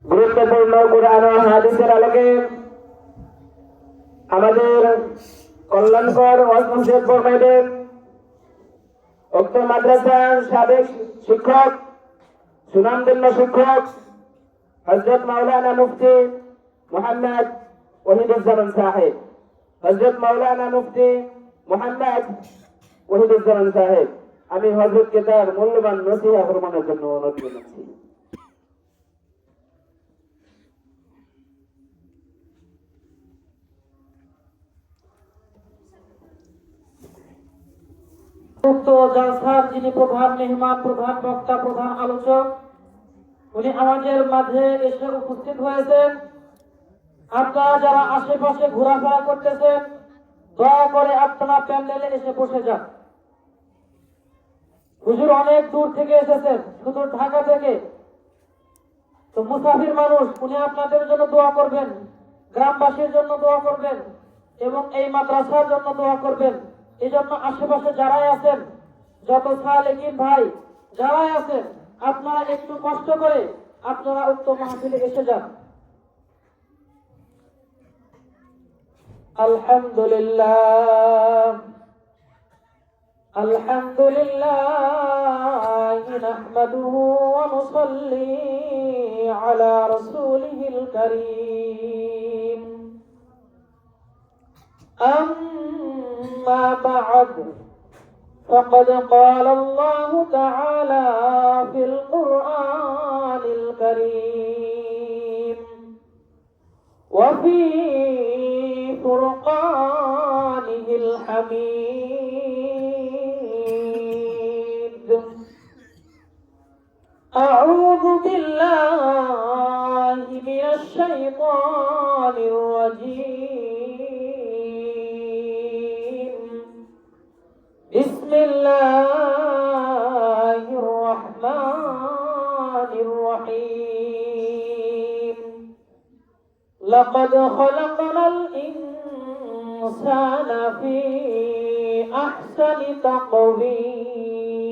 গুরুত্বপূর্ণ কুরআন ও হাদিসের আলোকে আমাদের কল্যাণকর ওয়াজ নসিহত ফরমাইবেন উক্ত মাদ্রাসার সাবেক শিক্ষক, সুনামধন্য শিক্ষক হযরত মাওলানা মুফতি মুহাম্মদ ওয়াহিদুজ্জামান সাহেব। হযরত মাওলানা মুফতি মুহাম্মদ ওয়াহিদুজ্জামান সাহেব, আমি হযরতকে তার মূল্যবান নসিহত ফরমানোর জন্য অনুরোধ করছি। উক্ত জলসার যিনি প্রধান মেহমান, প্রধান বক্তা, প্রধান আলোচক, উনি আমাদের মাঝে এসে উপস্থিত হয়েছেন। আপনারা যারা আশেপাশে ঘোরাফেরা করতেছেন, দয়া করে আপনারা প্যান্ডেলে এসে বসে যান। হুজুর অনেক দূর থেকে এসেছেন, শুধু ঢাকা থেকে। তো মুসাফির মানুষ, উনি আপনাদের জন্য দোয়া করবেন, গ্রামবাসীর জন্য দোয়া করবেন এবং এই মাদ্রাসার জন্য দোয়া করবেন। এই জন্য আশেপাশে যারাই আছেন, যত সালেকিন ভাই যারাই আছেন, আপনারা একটু কষ্ট করে আপনারা উক্ত মাহফিলে এসে যান। আলহামদুলিল্লাহ আলহামদুলিল্লাহ নাহমাদুহু ওয়া নুসাল্লি আলা রাসূলিহিল কারীম। أما بعد فقد قال الله تعالى في القرآن الكريم وفي فرقانه الحميد. أعوذ بالله من الشيطان الرجيم. بسم الله الرحمن الرحيم. لقد خلقنا الإنسان في أحسن تقويم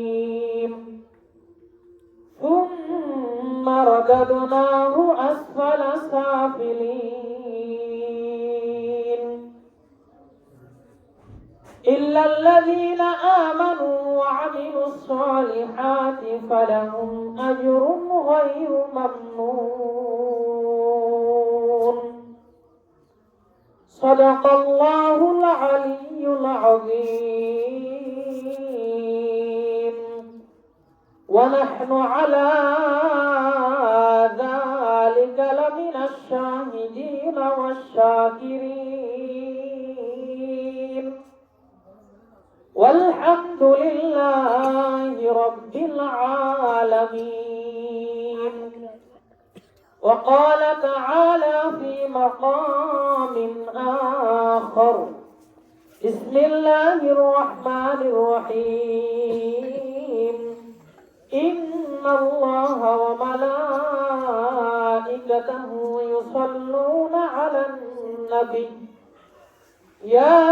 ثم رددناه أسفل سافلين إلا الذين آمنوا وعملوا الصالحات فلهم أجر غير ممنون. صدق الله العلي العظيم. ونحن على ذلك لمن الشاهدين والشاكرين والحمد لله رب العالمين. وقال تعالى في مقام آخر: بسم الله الرحمن الرحيم. إن الله وملائكته يصلون على النبي يا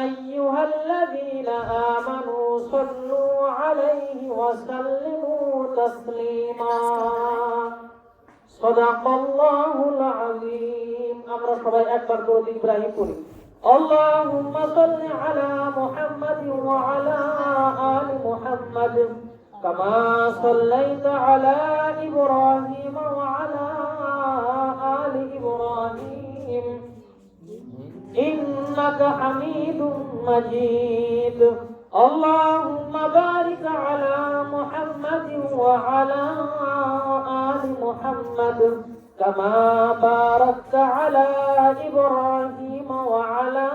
أيها الذين آمنوا صلوا عليه وسلموا تسليما. صدق الله العظيم. আমরা সবাই একবার দরুদ ইব্রাহিম পড়ি। اللهم صل على محمد وعلى آل محمد كما صليت على إبراهيم وعلى آل إبراهيم إنك حميد مجيد. اللهم بارك على محمد وعلى آل محمد كما باركت على إبراهيم وعلى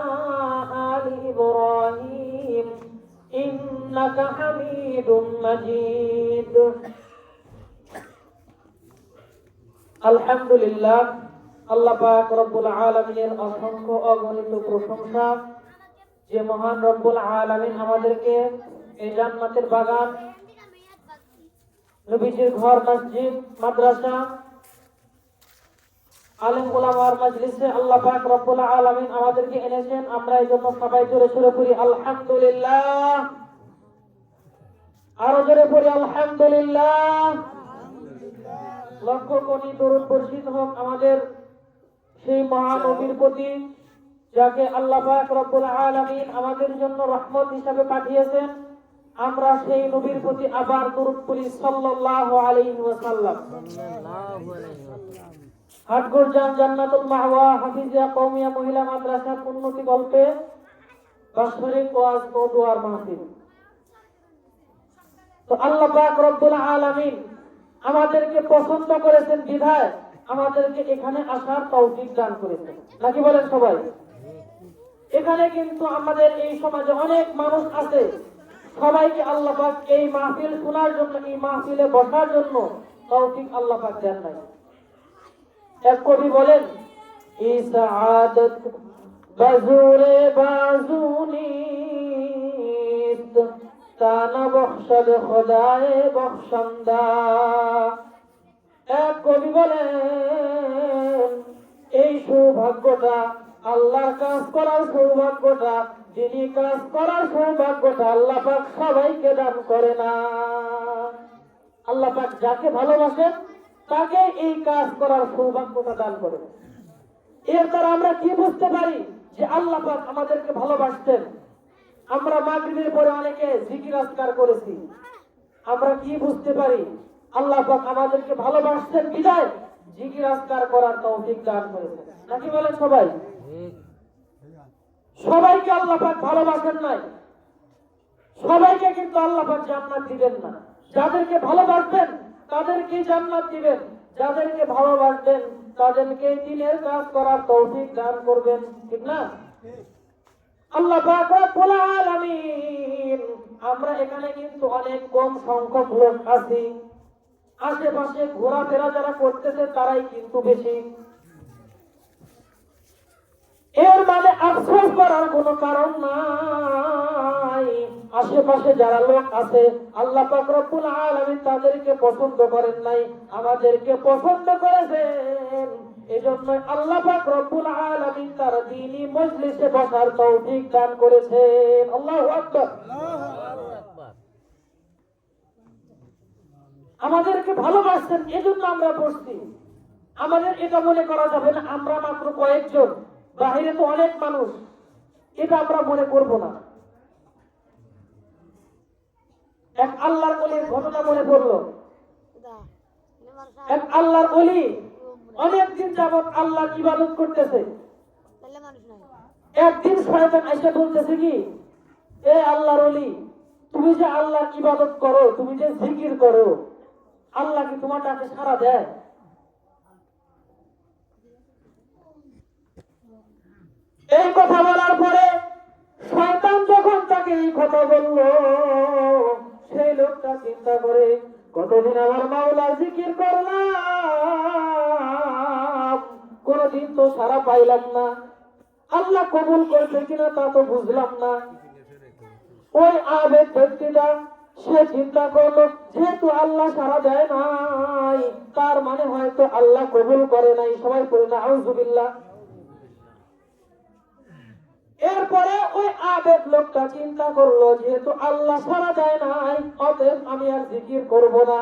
آل إبراهيم إنك حميد مجيد. الحمد لله. আল্লাহ পাক রব্বুল আলামিনের অসংখ্য অগণিত প্রশংসা, যে মহান রব্বুল আলামিন আমাদেরকে এই জান্নাতের বাগান, নবীজির ঘর, মসজিদ, মাদ্রাসা, আলেম ওলামার মজলিসে আল্লাহ পাক রব্বুল আলামিন আমাদেরকে এনেছেন। আমরা এই জন্য সবাই জোরে সুরে পড়ি আলহামদুলিল্লাহ। আরো জোরে পড়ি আলহামদুলিল্লাহ। লক্ষ কোটি দরুদ বর্ষিত হোক আমাদের সেই মহানবীর প্রতি, যাকে আল্লাহ পাক রব্বুল আলামিন আমাদের জন্য রহমত হিসাবে পাঠিয়েছেন। আমরা সেই নবীর প্রতি আবার দরুদ পড়ি সাল্লাল্লাহু আলাইহি ওয়াসাল্লাম। হাটগোরজান জান্নাতুল মাহওয়া হাফিজিয়া কওমিয়া মহিলা মাদ্রাসার উন্নতি গল্পে বাৎসরিক ওয়াজ ও দোয়ার মাহফিল। তো আল্লাহ পাক রব্বুল আলামিন আমাদেরকে পছন্দ করেছেন বিধায় আমাদেরকে এখানে আসার তৌফিক দান করেছেন, নাকি বলেন সবাই? এখানে কিন্তু আমাদের এই সমাজে অনেক মানুষ আছে, সবাইকে আল্লাহ পাক এই মাহফিল শোনার জন্য, এই মাহফিলে বসার জন্য তৌফিক আল্লাহ পাক দেন নাই। এক কবি বলেন, ই সাআদত বাজুরে বাজুনিত তানা বখশদ খোদায়ে বখশন্দা। এক কবি বলেন, এই সৌভাগ্যটা, আল্লাহর কাজ করার সৌভাগ্যটা, যিনি কাজ করার সৌভাগ্যটা আল্লাহ পাক সবাইকে দান করে না। আল্লাহ পাক যাকে ভালোবাসেন তাকে এই কাজ করার সৌভাগ্যটা দান করে। এর দ্বারা আমরা কি বুঝতে পারি যে আল্লাহ পাক আমাদেরকে ভালোবাসতেন? আমরা মাগরিবের পরে অনেকে জিকির আজকার করেছি, আমরা কি বুঝতে পারি? আল্লাহ পাক আমাদেরকে ভালোবাসতেন বিদায় জিকির আজকার করার তৌফিক দান করেছেন, নাকি বলেন সবাই? সবাইকে আল্লাহ পাক ভালোবাসেন নাই, সবাইকে কিন্তু আল্লাহ পাক জান্নাত দিবেন না। যাদেরকে ভালোবাসবেন তাদেরকে জান্নাত দিবেন, যাদেরকে ভালোবাসবেন তাদেরকে দ্বীনের কাজ করার তৌফিক দান করবেন, ঠিক না? আল্লাহ পাক রব্বুল আলামিন, আমরা এখানে কিন্তু অনেক কম সংখ্যক লোক আছি, আশেপাশে ঘোরাফেরা যারা করতেছে তারাই কিন্তু বেশি। এর মানে আফসোস করার কোনো কারণ নাই। আশেপাশে যারা লোক আছে আল্লাহ পাক রব্বুল আলামিন তাদেরকে পছন্দ করেন নাই, আমাদেরকে পছন্দ করেছেন। এজন্য আল্লাহ পাক রব্বুল আলামিন তার দ্বীনি মজলিসে বসার তৌফিক দান করেছেন। আল্লাহু আকবার। আমাদেরকে ভালোবাসছেন এজন্য আমরা বসছি। আমাদের এটা মনে করা যাবে না আমরা মাত্র কয়েকজন, বাহিরে তো অনেক মানুষ, এটা আমরা মনে করব না। এক আল্লাহর ওলির ঘটনা মনে পড়লো। এক আল্লাহর ওলি অনেকদিন যাবত আল্লাহর ইবাদত করতেছে। একদিন শয়তান এসে বলতেছে কি, এ আল্লাহর ওলি, তুমি যে আল্লাহর ইবাদত করো, তুমি যে জিকির করো, আল্লাহ কি তোমার ডাকে সাড়া দেয়? এই কথা বলার পরে শয়তান যখন তাকে এই কথা বলল, সেই লোকটা চিন্তা করে, কতদিন আমার মাওলার জিকির করলাম, কোনদিন তো সাড়া পাইলাম না, আল্লাহ কবুল করছে কিনা তা তো বুঝলাম না। ওই আবেগ ব্যক্তিটা সে চিন্তা করলো, যেহেতু আল্লাহ সাড়া দেয় নাই, তার মানে হয়তো আল্লাহ কবুল করে নাই। সবাই পড়ে না আউযুবিল্লাহ। এরপরে ওই আবেগ লোকটা চিন্তা করলো, যেহেতু আল্লাহ সাড়া দেয় নাই, অতএব আমি আর জিকির করব না।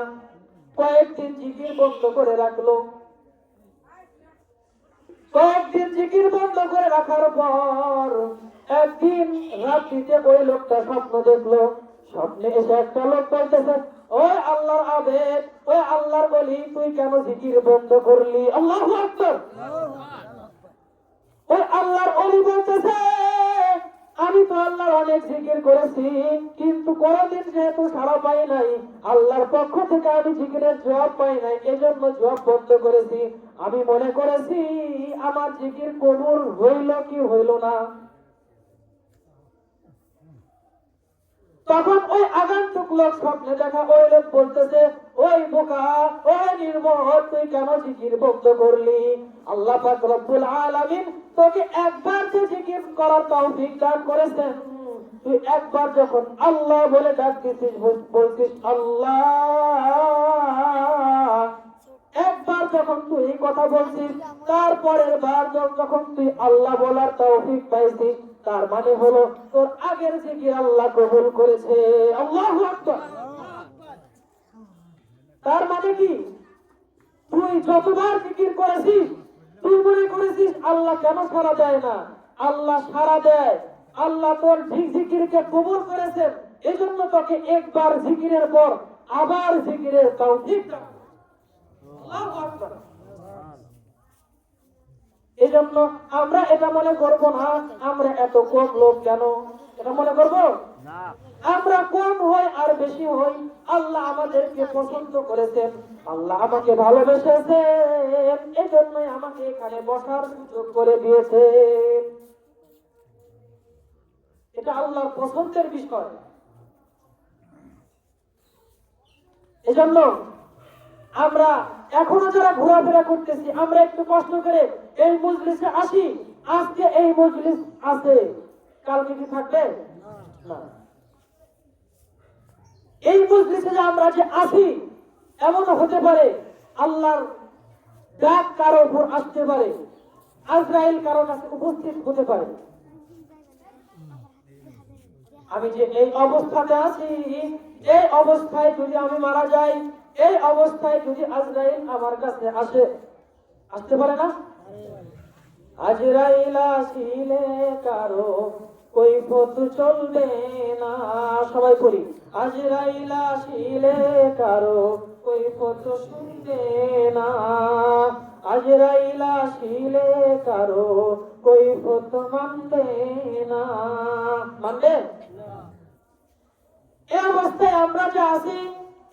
কয়েকদিন জিকির বন্ধ করে রাখলো। কয়েকদিন জিকির বন্ধ করে রাখার পর একদিন রাত্রিতে ওই লোকটা স্বপ্ন দেখলো। স্বপ্নে এসে একটা লোক বলতেছে, ওই আল্লাহর আবেগ, ওই আল্লাহর বলি, তুই কেন জিকির বন্ধ করলি? আল্লাহু আকবার। ওই আল্লাহর ওলি বলতেছে, আমি তো আল্লাহর অনেক জিকির করেছি, কিন্তু কোনদিন যেহেতু সাড়া পাই নাই, আল্লাহর পক্ষ থেকে আমি জিকিরের জবাব পাই নাই, এজন্য জবাব বন্ধ করেছি। আমি মনে করেছি আমার জিকির কবুল হইল কি হইল না। তখন ওই আগন্তুক লোক স্বপ্নে দেখা ওই লোক বলতেছে, ওই বোকা, ওই নির্বোধ, তুই কেন জিকির বন্ধ করলি? আল্লাহ পাক রব্বুল আলামিন তোকে একবার যে জিকির করার তৌফিক দান করেছেন, তুই একবার যখন আল্লাহ বলে ডাক দিছিস, বলছিস আল্লাহ, একবার যখন তুই এই কথা বলছিস, তারপরের বার যখন তুই আল্লাহ বলার তৌফিক পাইছিস, তার মানে হলো তোর আগের জিকির আল্লাহ কবুল করেছে। আল্লাহু আকবার। তার মানে কি? তুই যতবার জিকির করেছিস তুই মনে করেছিস আল্লাহ কেন সাড়া দেয় না? আল্লাহ সাড়া দেয়। আল্লাহ তোর জিকিরকে কবুল করেছেন, এজন্য তোকে একবার জিকিরের পর আবার জিকিরের তৌফিক দান। আল্লাহু আকবার। এজন্য আমরা এটা মনে করব না আমরা এত কম লোক কেন, এটা মনে করব না। আমরা কম হই আর বেশি হই, আল্লাহ আমাদেরকে পছন্দ করেছেন, আল্লাহ আমাকে ভালোবেসেছেন, এজন্যই আমাকে এখানে বসার সুযোগ করে দিয়েছেন। এটা আল্লাহর পছন্দের বিষয়। এজন্য আমরা এখনো যারা ঘোরাফেরা করতেছি, আমরা একটু কষ্ট করে এই মজলিসে আসি। আজকে এই মজলিস আছে, কালকে কি থাকবে না? এই মজলিসে যে আমরা যে আসি, এমন হতে পারে আল্লাহর ডাক কারো উপর আসতে পারে, আজরাইল কারো কাছে উপস্থিত হতে পারে। আমি যে এই অবস্থাতে আছি, এই অবস্থায় যদি আমি মারা যাই, এই অবস্থায় যদি আজরাইল আমার কাছে আসে, আসতে পারে না? আজরাইল আসিলে কারো কৈফত চলবে না। সবাই পড়ি, আজরাইল আসিলে কারো কৈফত শুনবে না। আজরাইল আসিলে কারো কৈফত মানবে না। মানবে? এই অবস্থায় আমরা যে আছি,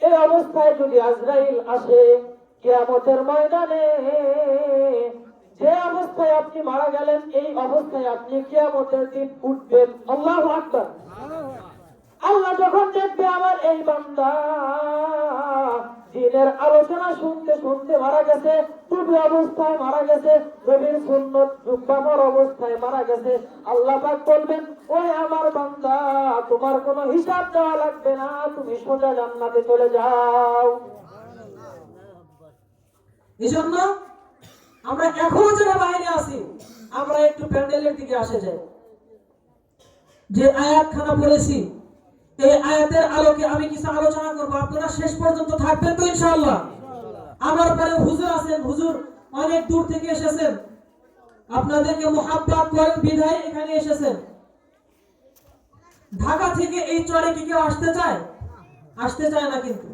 এই অবস্থায় যদি আজরাইল আসে কিয়ামতের ময়দানে, যে অবস্থায় আপনি মারা গেলেন, এই অবস্থায় আপনি কিয়ামতের দিন উঠবেন। আল্লাহু আকবার। আল্লাহ যখন দেখবে আমার এই বান্দা দিনের আলোচনা শুনতে শুনতে মারা গেছে, টুপি অবস্থায় মারা গেছে, নবীর সুন্নত জুব্বামর অবস্থায় মারা গেছে, আল্লাহ পাক বলবেন, ওই আমার বান্দা, তোমার কোনো হিসাব দেওয়া লাগবে না, তুমি সোজা জান্নাতে চলে যাও। এজন্য আমরা এখনো যারা বাইরে আছি, আমরা একটু প্যান্ডেলের দিকে আসে যাই। যে আয়াতখানা পড়েছি, এই আয়াতের আলোকে আমি কিছু আলোচনা করব, আপনারা শেষ পর্যন্ত থাকবেন তো ইনশাআল্লাহ? আমার পরে হুজুর আছেন, হুজুর অনেক দূর থেকে এসেছেন, আপনাদেরকে মুহাব্বত করেন বিধায় এখানে এসেছেন। ঢাকা থেকে এই চরে কি কেউ আসতে চায়? আসতে চায় না, কিন্তু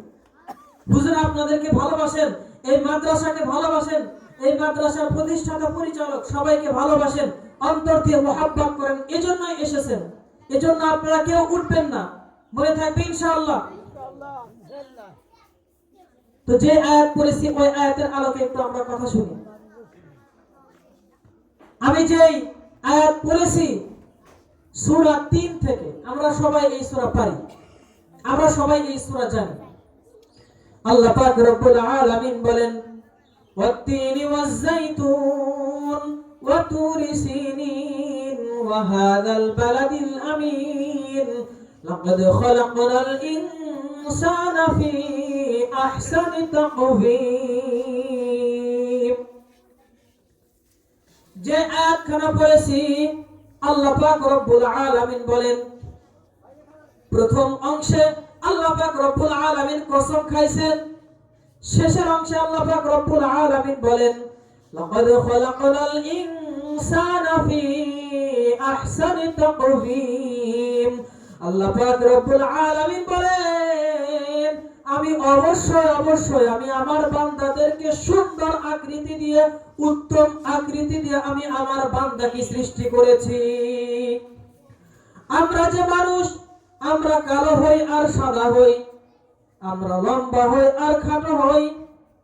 হুজুর আপনাদেরকে ভালোবাসেন, এই মাদ্রাসাকে ভালোবাসেন, এই মাদ্রাসার প্রতিষ্ঠাতা পরিচালক সবাইকে ভালোবাসেন, অন্তর দিয়ে মুহাব্বত করেন, এজন্যই এসেছেন। এজন্য আপনারা কেউ উঠবেন না, মনে থাকবে ইনশাআল্লাহ। তো যে আয়াত পড়েছি, ওই আয়াতের আলোকে একটু আমরা কথা শুনি। আমি যে আয়াত পড়েছি সূরা 3 থেকে, আমরা সবাই এই সূরা পারি, আমরা সবাই এই সূরা জানি। আল্লাহ পাক রব্বুল আলামিন বলেন, ওয়াত-তিনি ওয়াজ-যাইতুন ওয়া তুরি সিনিন ওয়া হাযাল বালাদিল আমিন লাকাদ খালাকনাল ইনসানা ফি আহসানি তাকওয়িম। যে আয়াতখানা পড়েছি, আল্লাহ পাক রব্বুল আলামিন বলেন, প্রথম অংশে আল্লাহ পাক রব্বুল আলামিন কসম খাইছেন, শেষের অংশে আল্লাহ পাক রব্বুল আলামিন বলেন, লাকাদ খালাকনাল ইনসানা ফি আহসানি তাকওয়িম। আল্লাহ পাক রব্বুল আলামিন বলেন, আমি অবশ্যই আমি আমার বান্দাদেরকে সুন্দর আকৃতি দিয়ে, উত্তম আকৃতি দিয়ে আমি আমার বান্দাকে সৃষ্টি করেছি। আমরা যে মানুষ, আমরা কালো হই আর সাদা হই, আমরা লম্বা হই আর খাটো হই,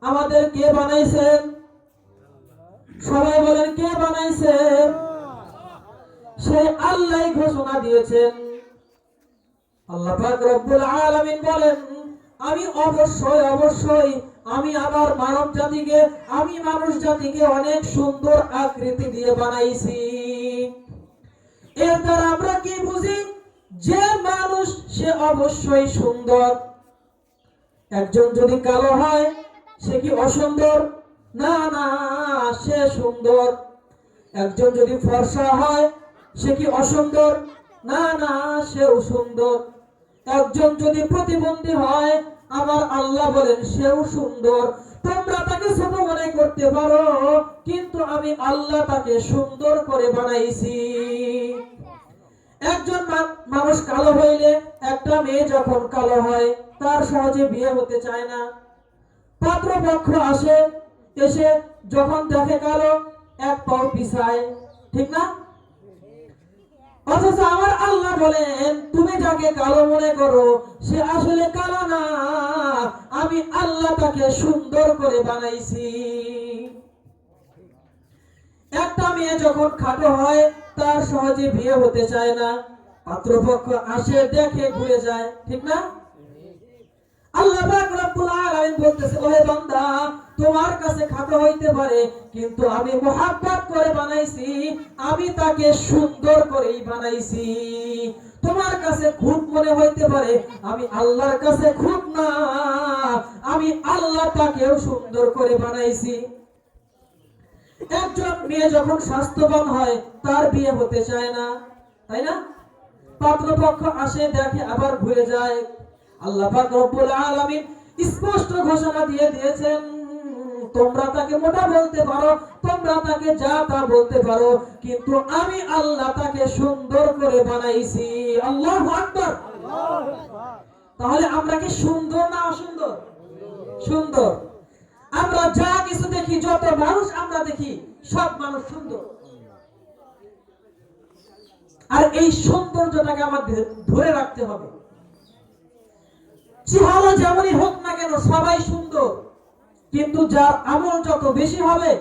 আমাদের কে বানাইছেন? সবাই বলেন, কে বানাইছেন? সেই আল্লাহ ঘোষণা দিয়েছেন। আল্লাহ পাক রব্বুল আলামিন বলেন, আমি অবশ্যই আমি আমার মানব জাতিকে, আমি মানুষ জাতিকে অনেক সুন্দর আকৃতি দিয়ে বানাইছি। এর দ্বারা আমরা কি বুঝি? যে মানুষ সে অবশ্যই সুন্দর। একজন যদি কালো হয়, সে কি অসুন্দর? না, সে সুন্দর। একজন যদি ফর্সা হয়, সে কি অসুন্দর? না, সেও সুন্দর। একজন যদি প্রতিবন্ধী হয়, আমার আল্লাহ বলেন সেও সুন্দর। তোমরা তাকে ছোট মনে করতে পারো, কিন্তু আমি আল্লাহ তাকে সুন্দর করে বানাইছি। একজন মানুষ কালো হইলে, একটা মেয়ে যখন কালো হয় তার সহজে বিয়ে হতে চায় না। পাত্রপক্ষ আসে, এসে যখন দেখে কালো, এক পাও পিছায়, ঠিক না? অথচ আমার আল্লাহ বলেন, তুমি যাকে কালো মনে করো সে আসলে কালো না, আমি আল্লাহ তাকে সুন্দর করে বানাইছি। একটা মেয়ে যখন খাটো হয় তার সহজে বিয়ে হতে চায় না, পাত্রপক্ষ আসে, দেখে, ঘুরে যায়, ঠিক না? আল্লাহ পাক রব্বুল আলামিন বলতেছে, ওহে বান্দা, তোমার কাছে খাটো হইতে পারে, কিন্তু আমি মুহাব্বত করে বানাইছি, আমি তাকে সুন্দর করেই বানাইছি। তোমার কাছে খুব মনে হইতে পারে, আমি আল্লাহর কাছে খুব না, আমি আল্লাহ তাকেও সুন্দর করে বানাইছি। একজন মেয়ে যখন স্বাস্থ্যবান হয় তার বিয়ে হতে চায় না, তাই না? পাত্রপক্ষ আসে, দেখে, আবার ঘুরে যায়। আল্লাহ পাক রব্বুল আলামিন স্পষ্ট ঘোষণা দিয়ে দিয়েছেন, তোমরা তাকে মোটা বলতে পারো, তোমরা তাকে যা তা বলতে পারো, কিন্তু আমি আল্লাহ তাকে সুন্দর করে বানাইছি। আল্লাহু আকবার। তাহলে আমরা কি সুন্দর না অসুন্দর? সুন্দর। আমরা যা কিছু দেখি, যত মানুষ আমরা দেখি, সব মানুষ সুন্দর। আর এই সৌন্দর্যটাকে আমাদের ধরে রাখতে হবে। চেহারা যেমনই হোক না কেন, সবাই সুন্দর, কিন্তু যার আমল যত বেশি হবে,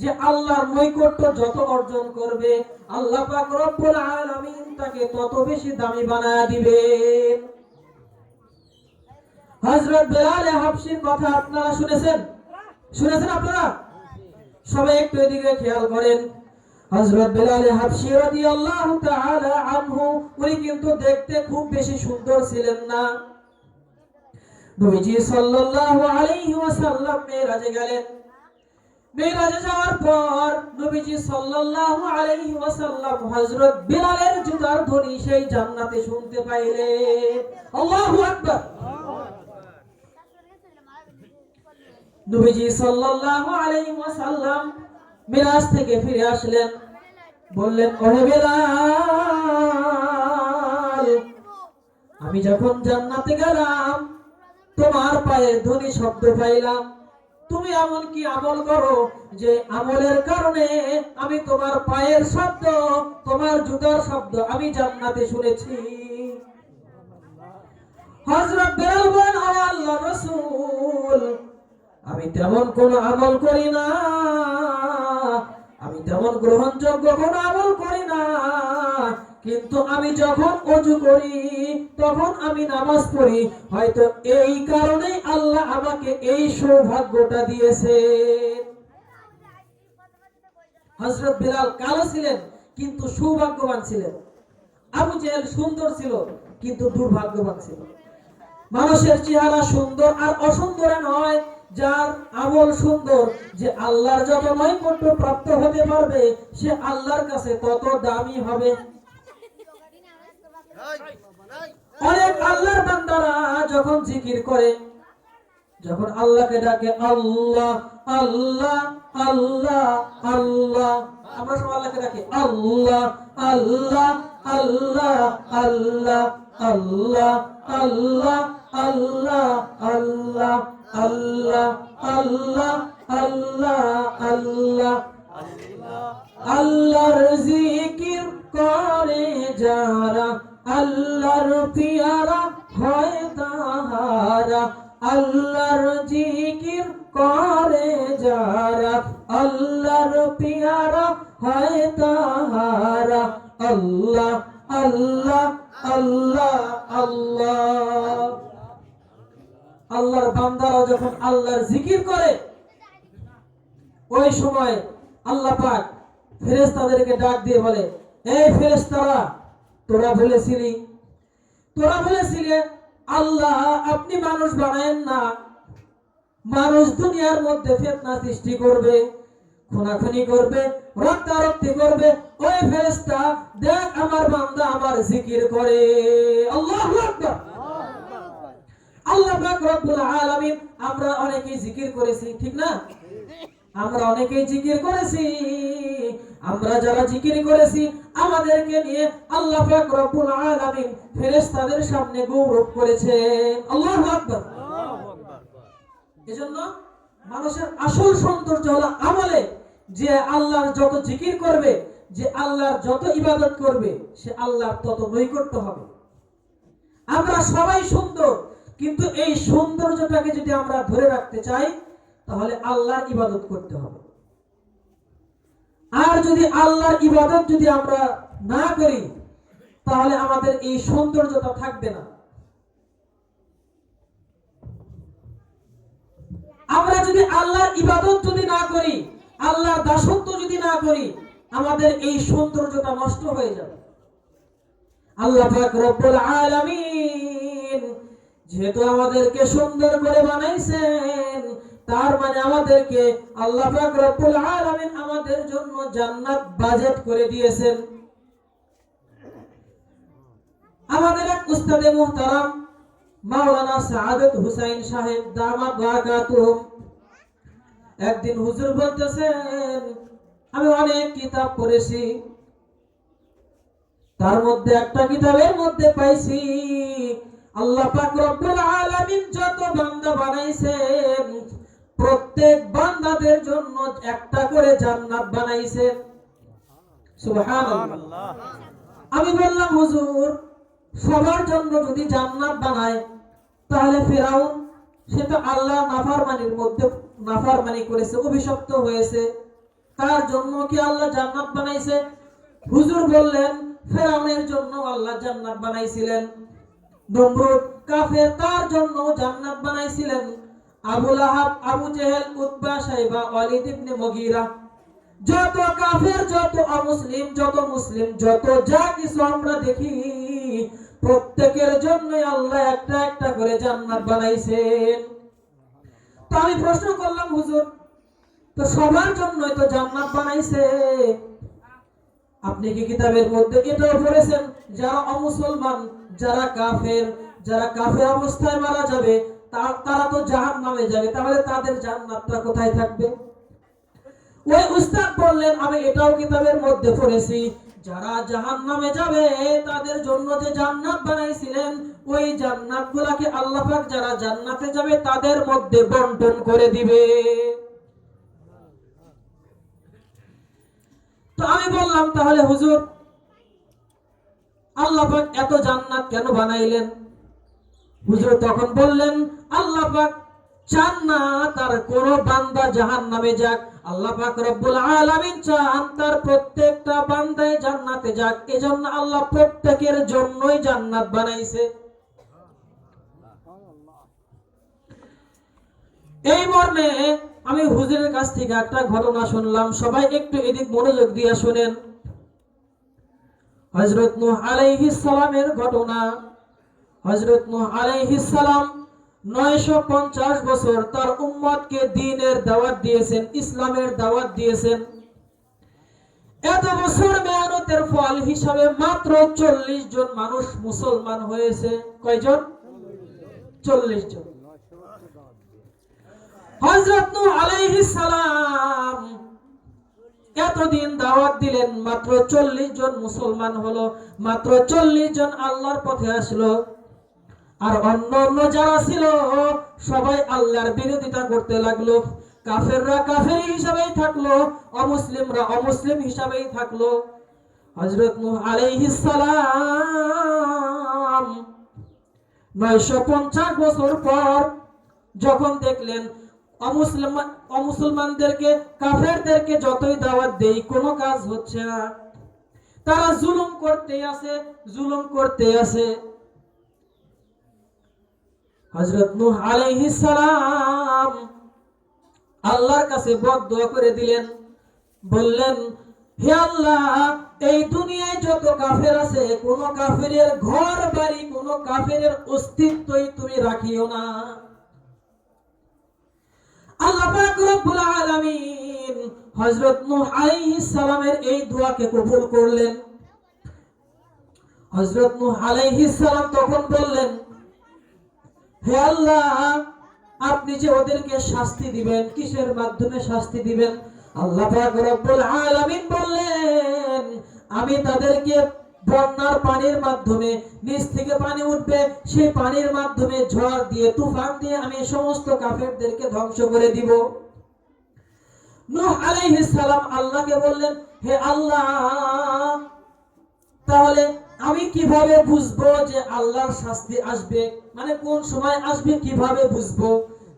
যে আল্লাহর নৈকট্য যত অর্জন করবে, আল্লাহ পাক রব্বুল আলামিন তাকে তত বেশি দামি বানায় দিবেন। হযরত বেলাল হাবশীর কথা আপনারা শুনেছেন? শুনেছেন আপনারা? সবাই একটু এদিকে খেয়াল করেন। হযরত বেলাল হাবশী রাদিয়াল্লাহু তাআলা আনহু, উনি কিন্তু দেখতে খুব বেশি সুন্দর ছিলেন না। নবীজি সাল্লাল্লাহু আলাইহি ওয়াসাল্লাম মেরাজে গেলেন। মেরাজে যাওয়ার পর নবীজি সাল্লাল্লাহু আলাইহি ওয়াসাল্লাম হযরত বিলালের জুতার ধ্বনি সেই জান্নাতে শুনতে পাইলেন। আল্লাহু আকবার। নবীজি সাল্লাল্লাহু আলাইহি ওয়াসাল্লাম মিরাজ থেকে ফিরে আসলেন, বললেন, ওহে বিলাল, আমি যখন জান্নাতে গেলাম তোমার পায়ের ধ্বনি শব্দ পাইলাম। তুমি এমন কি আমল করো যে আমলের কারণে আমি তোমার পায়ের শব্দ, তোমার জুতার শব্দ আমি জান্নাতে শুনেছি। হযরত বেলাল বলেন, ও আল্লাহর রাসূল, আমি তেমন কোন আমল করি না, আমি তেমন গ্রহণযোগ্য কোন আমল করি না, কিন্তু আমি যখন ওযু করি তখন আমি নামাজ পড়ি, হয়তো এই কারণে আল্লাহ আমাকে এই সৌভাগ্যটা দিয়েছে। হযরত বিলাল কালো ছিলেন কিন্তু সৌভাগ্যবান ছিলেন। আবু জেহেল সুন্দর ছিল কিন্তু দুর্ভাগ্যবান ছিল। মানুষের চেহারা সুন্দর আর অসুন্দরে নয়, যার আমল সুন্দর, যে আল্লাহর যত নৈকট্য প্রাপ্ত হতে পারবে, সে আল্লাহর কাছে তত দামি হবে। অনেক আল্লাহর বান্দারা যখন জিকির করে, যখন আল্লাহকে ডাকে, আল্লাহ আল্লাহ আল্লাহ আল্লাহ, আমরা সব আল্লাহকে ডাকি আল্লাহ আল্লাহ আল্লাহ আল্লাহ আল্লাহ আল্লাহ আল্লাহ আল্লাহ আল্লাহ আল্লাহ আল্লাহ আল্লাহ, আল্লাহর জিকির করে যারা, আল্লাহর পিয়ারা হয় তাহারা, আল্লাহর জিকির করে যারা, আল্লাহর পিয়ারা হয় তাহারা, আল্লাহ আল্লাহ আল্লাহ আল্লাহ। আল্লাহর বান্দারা যখন আল্লাহর জিকির করে, ওই সময় আল্লাহ পাক ফেরেশতাদেরকে ডাক দিয়ে বলে, এই ফেরেশতারা, তোরা বলেছিলি আল্লাহ আপনি মানুষ বানায়েন না, মানুষ দুনিয়ার মধ্যে ফিতনা সৃষ্টি করবে, খুনাখুনি করবে, রক্তারক্তি করবে। ওই ফেরেশতা দেখ আমার বান্দা আমার জিকির করে। আল্লাহু আকবার। আল্লাহ পাক রব্বুল আলামিন, আমরা অনেকেই জিকির করেছি, ঠিক না? আমরা অনেকেই জিকির করেছি। আমরা যারা জিকির করেছি, আমাদেরকে নিয়ে আল্লাহ পাক রব্বুল আলামিন ফেরেশতাদের সামনে গৌরব করেছেন। আল্লাহু আকবার। এজন্য মানুষের আসল সৌন্দর্য হলো আমলে। যে আল্লাহর যত জিকির করবে, যে আল্লাহর যত ইবাদত করবে, সে আল্লাহর তত নৈকট্য হবে। আমরা সবাই সুন্দর, কিন্তু এই সৌন্দর্যটাকে যদি আমরা ধরে রাখতে চাই, তাহলে আল্লাহর ইবাদত করতে হবে। আর যদি আল্লাহর ইবাদত যদি আমরা না করি, তাহলে আমাদের এই সৌন্দর্যটা থাকবে না। আমরা যদি আল্লাহর ইবাদত যদি না করি, আল্লাহর দাসত্ব যদি না করি, আমাদের এই সৌন্দর্যটা নষ্ট হয়ে যাবে। আল্লাহ পাক রব্বুল আলামিন যেহেতু আমাদেরকে সুন্দর করে বানাইছেন, তার মানে আমাদেরকে আল্লাহ পাক রব্বুল আলামিন আমাদের জন্য জান্নাত বাজেট করে দিয়েছেন। আমাদের এক উস্তাদে মুহতারাম মাওলানা সাআদত হুসাইন সাহেব দামাত বারাকাতুহুম, একদিন হুজুর বলতেছেন, আমি অনেক কিতাব পড়েছি, তার মধ্যে একটা কিতাবের মধ্যে পাইছি আল্লাহ পাক রব্বুল আলামিন যত বান্দা বানাইছেন, প্রত্যেক বান্দাদের জন্য একটা করে জান্নাত বানাইছেন। সুবহানাল্লাহ। আমি বললাম, হুজুর, সবার জন্য যদি জান্নাত বানায়, তাহলে ফিরাউন, সে তো আল্লাহ নাফরমানির মধ্যে নাফরমানি করেছে, অভিশপ্ত হয়েছে, তার জন্য কি আল্লাহ জান্নাত বানাইছে? হুজুর বললেন, ফিরাউনের জন্য আল্লাহ জান্নাত বানাইছিলেন। নমরুদ কাফের, তার জন্য জান্নাত বানাইছিলেন। আবু লাহাব, আবু জেহেল, উতবা, শাইবা, ওয়ালিদ ইবনে মুগীরা, যত কাফের, যত অমুসলিম, যত মুসলিম, যত যা কিছু আমরা দেখি, প্রত্যেকের জন্য আল্লাহ একটা একটা করে জান্নাত বানাইছেন। তো আমি প্রশ্ন করলাম, হুজুর, তো সবার জন্যই তো জান্নাত বানাইছে, আপনি কি কিতাবের মধ্যে এটাও পড়েছেন যারা অমুসলমান, যারা কাফের অবস্থায় মারা যাবে, তারা তো জাহান্নামে যাবে, তাহলে তাদের জান্নাতটা কোথায় থাকবে? ওই উস্তাদ বললেন, আমি এটাও কিতাবের মধ্যে পড়েছি, যারা জাহান্নামে যাবে তাদের জন্য যে জান্নাত বানাইছিলেন, ওই জান্নাতগুলোকে আল্লাহ পাক যারা জান্নাতে যাবে তাদের মধ্যে বন্টন করে দিবে। তো আমি বললাম, তাহলে হুজুর, আল্লাহ পাক এত জান্নাত কেন বানাইলেন? হুজুর তখন বললেন, আল্লাহ পাক চান না তার কোন বান্দা জাহান্নামে যাক, আল্লাহ পাক রব্বুল আলামিন চান তার প্রত্যেকটা বান্দাই জান্নাতে যাক, এজন্য আল্লাহ প্রত্যেকের জন্যই জান্নাত বানাইছে। এই মর্মে আমি হুজুরের কাছ থেকে একটা ঘটনা শুনলাম, সবাই একটু এদিক মনোযোগ দিয়ে শুনেন। হযরত নূহ আলাইহিস সালামের ঘটনা। হযরত নূহ আলাইহিস সালাম 950 বছর তার উম্মতকে দ্বীনের দাওয়াত দিয়েছেন, ইসলামের দাওয়াত দিয়েছেন। এত বছর মেহনতের ফল হিসাবে মাত্র 40 জন মানুষ মুসলমান হয়েছে। কয়জন? 40 জন। হযরত নূহ আলাইহিস সালাম এতদিন দাওয়াত দিলেন, মাত্র 40 জন মুসলমান হলো, মাত্র 40 জন আল্লাহর পথে আসলো। আর অন্য যারা ছিল সবাই আল্লাহর বিরোধিতা করতে লাগলো। কাফেররা কাফের হিসাবেই থাকলো, অমুসলিমরা অমুসলিম হিসাবেই থাকলো। হযরত নূহ আলাইহিস সালাম 950 বছর পর যখন দেখলেন অমুসলমানদেরকে, কাফেরদেরকে যতই দাওয়াত দেই কোনো কাজ হচ্ছে না, তারা জুলুম করতে আছে। হযরত নূহ আলাইহিস সালাম আল্লাহর কাছে বদদুয়া করে দিলেন, বললেন, হে আল্লাহ, এই দুনিয়ায় যত কাফের আছে, কোন কাফেরের ঘর বাড়ি, কোন কাফেরের অস্তিত্বই তুমি রাখিও না। আল্লাহ পাক রব্বুল আলামিন হযরত নূহ আলাইহিস সালামের এই দোয়াকে কবুল করলেন। হযরত নূহ আলাইহিস সালাম তখন বললেন, হে আল্লাহ, আপনি যে ওদেরকে শাস্তি দিবেন, কিসের মাধ্যমে শাস্তি দিবেন? আল্লাহ পাক রব্বুল আলামিন বললেন, আমি তাদেরকে বন্যার পানির মাধ্যমে, নিচ থেকে পানি উঠবে, সেই পানির মাধ্যমে ঝড় দিয়ে, তুফান দিয়ে আমি সমস্ত কাফেরদেরকে ধ্বংস করে দিব। নূহ আলাইহিস সালাম আল্লাহকে বললেন, হে আল্লাহ, তাহলে আমি কিভাবে বুঝবো যে আল্লাহর শাস্তি আসবে, মানে কোন সময় আসবে, কিভাবে বুঝবো,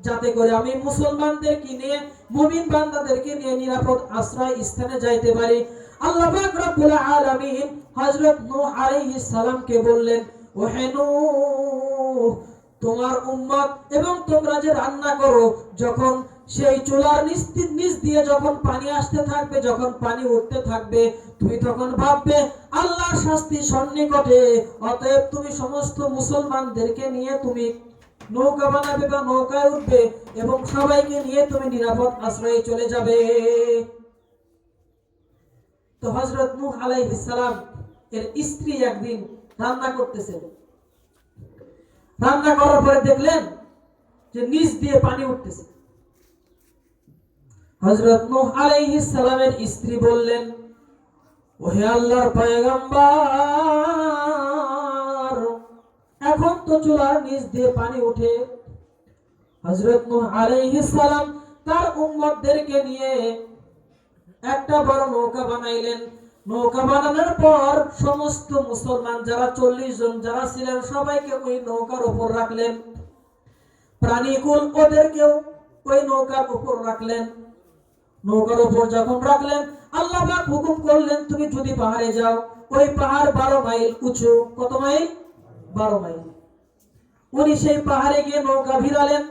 যাতে করে আমি মুসলমানদেরকে নিয়ে, মুমিন বান্দাদেরকে নিয়ে নিরাপদ আশ্রয় স্থানে যাইতে পারি? আল্লাহ পাক রব্বুল আলামিন হযরত নূহ আলাইহিস সালামকে বললেন, ও হে নূহ, তোমার উম্মত এবং তোমরা যে রান্না করো, যখন সেই চুলার নিচ দিয়ে যখন পানি আসতে থাকবে, যখন পানি উঠতে থাকবে, তুমি তখন ভাববে আল্লাহর শাস্তি সন্নিকটে, অতএব তুমি সমস্ত মুসলমানদেরকে নিয়ে তুমি নৌকা বানাবে বা নৌকায় উঠবে এবং সবাইকে নিয়ে তুমি নিরাপদ আশ্রয়ে চলে যাবে। তো হযরত নূহ আলাইহিস সালাম এর স্ত্রী একদিন রান্না করতেছেন। রান্না করার পরে দেখলেন যে নিচ দিয়ে পানি উঠতেছে। হযরত নূহ আলাইহিস সালামের স্ত্রী বললেন, ওহে আল্লাহর পয়গম্বর, এখন তো চুলার নিচ দিয়ে পানি ওঠে। হযরত নূহ আলাইহিস সালাম তার উম্মতদেরকে নিয়ে একটা বড় নৌকা বানাইলেন। নৌকা বানানোর পর সমস্ত মুসলমান যারা 40 জন যারা ছিলেন সবাইকে ওই নৌকার উপর রাখলেন। প্রাণীকুল ওদেরকেও ওই নৌকার উপর রাখলেন। নৌকার উপর যখন রাখলেন, আল্লাহ পাক হুকুম করলেন, তুমি যদি পাহাড়ে যাও, ওই পাহাড় 12 মাইল উঁচু। কত মাইল? 12 মাইল। উনি সেই পাহাড়ে গিয়ে নৌকা ভিড়ালেন।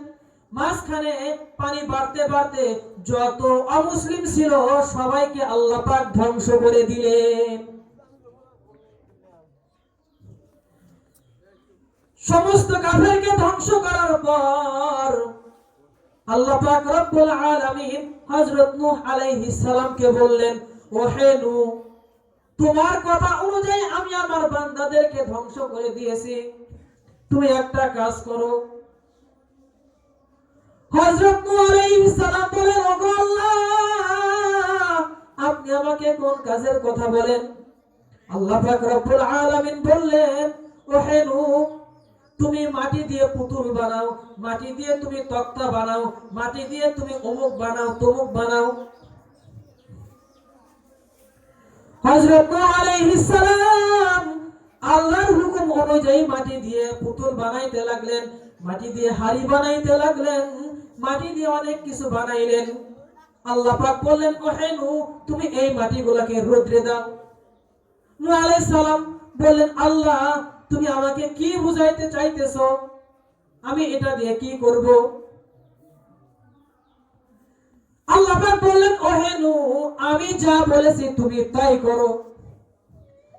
মাঝখানে পানি বাড়তে বাড়তে যত অমুসলিম ছিল সবাইকে আল্লাহ পাক ধ্বংস করে দিলেন। সমস্ত কাফেরকে ধ্বংস করার পর আল্লাহ পাক রব্বুল আলামিন হযরত নূহ আলাইহিস সালামকে বললেন, ও হে নূহ, তোমার কথা অনুযায়ী আমি আমার বান্দাদেরকে ধ্বংস করে দিয়েছি, তুমি একটা কাজ করো। হযরত নূহ আলাইহিস সালাম বলেন, ওগো আল্লাহ, আপনি আমাকে কোন কাজের কথা বলেন? আল্লাহ পাক রব্বুল আলামিন বললেন, ও হে নূহ, তুমি মাটি দিয়ে পুতুল বানাও, মাটি দিয়ে তুমি তক্তা বানাও, মাটি দিয়ে তুমি অমুক বানাও, তমুক বানাও। হযরত নূহ আলাইহিস সালাম আল্লাহর হুকুম অনুযায়ী মাটি দিয়ে পুতুল বানাইতে লাগলেন, মাটি দিয়ে হাড়ি বানাইতে লাগলেন, মাটি দিয়ে অনেক কিছু বানাইলেন। আল্লাহ পাক বললেন, ও হে নূহ, তুমি এই মাটিগুলোকে রোদ্রে দাও। নূহ আলাইহিস সালাম বললেন, আল্লাহ, তুমি আমাকে কি বুঝাইতে চাইতেছো? আমি এটা দিয়ে কি করব? আল্লাহ পাক বললেন, ও হে নূহ, আমি যা বলেছি তুমি তাই করো।